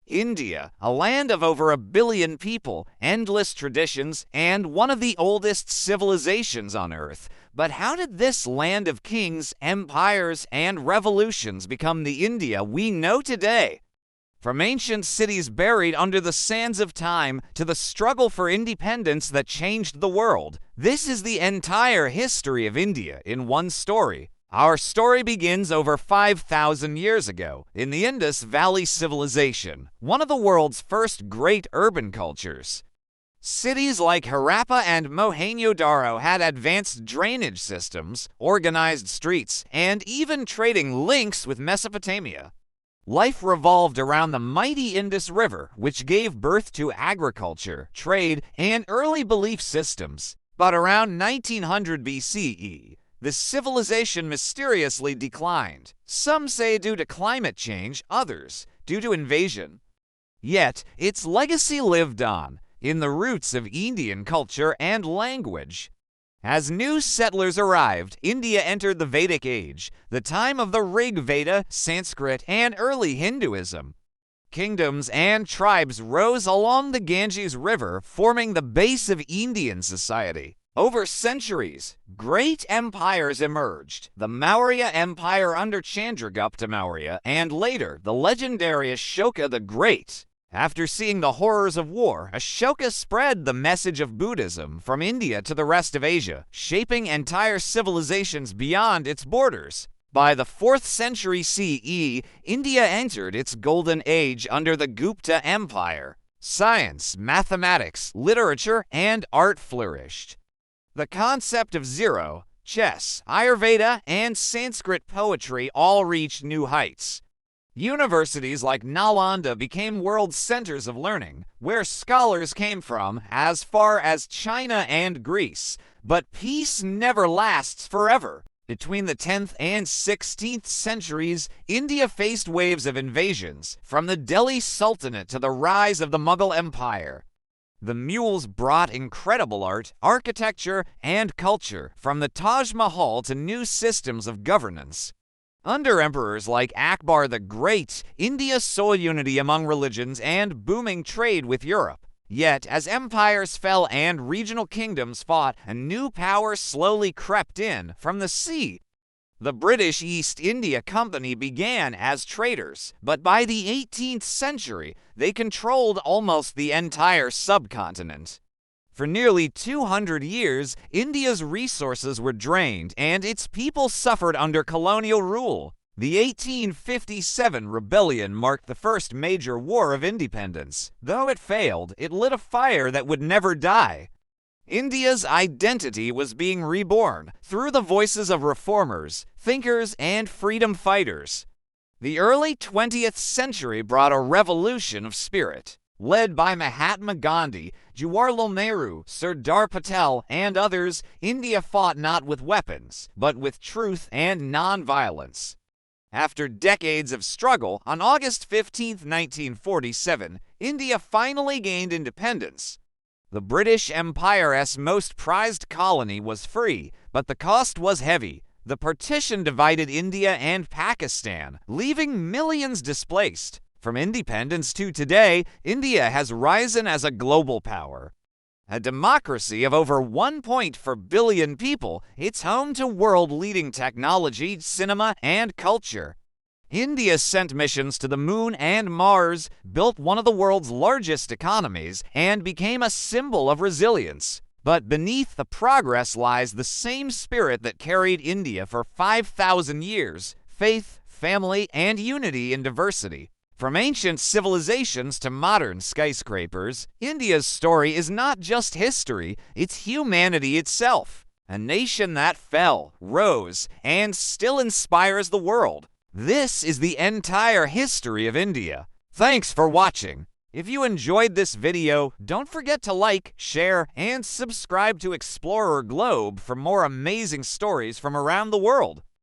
India, a land of over 1 billion people, endless traditions, and one of the oldest civilizations on Earth. But how did this land of kings, empires, and revolutions become the India we know today? From ancient cities buried under the sands of time to the struggle for independence that changed the world, this is the entire history of India in one story. Our story begins over 5,000 years ago in the Indus Valley Civilization, one of the world's first great urban cultures. Cities like Harappa and Mohenjo-daro had advanced drainage systems, organized streets, and even trading links with Mesopotamia. Life revolved around the mighty Indus River, which gave birth to agriculture, trade, and early belief systems. But around 1900 BCE, the civilization mysteriously declined. Some say due to climate change, others due to invasion. Yet, its legacy lived on, in the roots of Indian culture and language. As new settlers arrived, India entered the Vedic age, the time of the Rig Veda, Sanskrit, and early Hinduism. Kingdoms and tribes rose along the Ganges River, forming the base of Indian society. Over centuries, great empires emerged: the Maurya Empire under Chandragupta Maurya, and later the legendary Ashoka the Great. After seeing the horrors of war, Ashoka spread the message of Buddhism from India to the rest of Asia, shaping entire civilizations beyond its borders. By the 4th century CE, India entered its golden age under the Gupta Empire. Science, mathematics, literature, and art flourished. The concept of zero, chess, Ayurveda, and Sanskrit poetry all reached new heights. Universities like Nalanda became world centers of learning, where scholars came from as far as China and Greece. But peace never lasts forever. Between the 10th and 16th centuries, India faced waves of invasions, from the Delhi Sultanate to the rise of the Mughal Empire. The Mughals brought incredible art, architecture, and culture, from the Taj Mahal to new systems of governance. Under emperors like Akbar the Great, India saw unity among religions and booming trade with Europe. Yet, as empires fell and regional kingdoms fought, a new power slowly crept in from the sea. The British East India Company began as traders, but by the 18th century, they controlled almost the entire subcontinent. For nearly 200 years, India's resources were drained and its people suffered under colonial rule. The 1857 rebellion marked the first major war of independence. Though it failed, it lit a fire that would never die. India's identity was being reborn through the voices of reformers, thinkers, and freedom fighters. The early 20th century brought a revolution of spirit. Led by Mahatma Gandhi, Jawaharlal Nehru, Sardar Patel, and others, India fought not with weapons, but with truth and non-violence. After decades of struggle, on August 15, 1947, India finally gained independence. The British Empire's most prized colony was free, but the cost was heavy. The partition divided India and Pakistan, leaving millions displaced. From independence to today, India has risen as a global power. A democracy of over 1.4 billion people, it's home to world-leading technology, cinema, and culture. India sent missions to the Moon and Mars, built one of the world's largest economies, and became a symbol of resilience. But beneath the progress lies the same spirit that carried India for 5,000 years: faith, family, and unity in diversity. From ancient civilizations to modern skyscrapers, India's story is not just history, it's humanity itself. A nation that fell, rose, and still inspires the world. This is the entire history of India. Thanks for watching. If you enjoyed this video, don't forget to like, share, and subscribe to Explorer Globe for more amazing stories from around the world.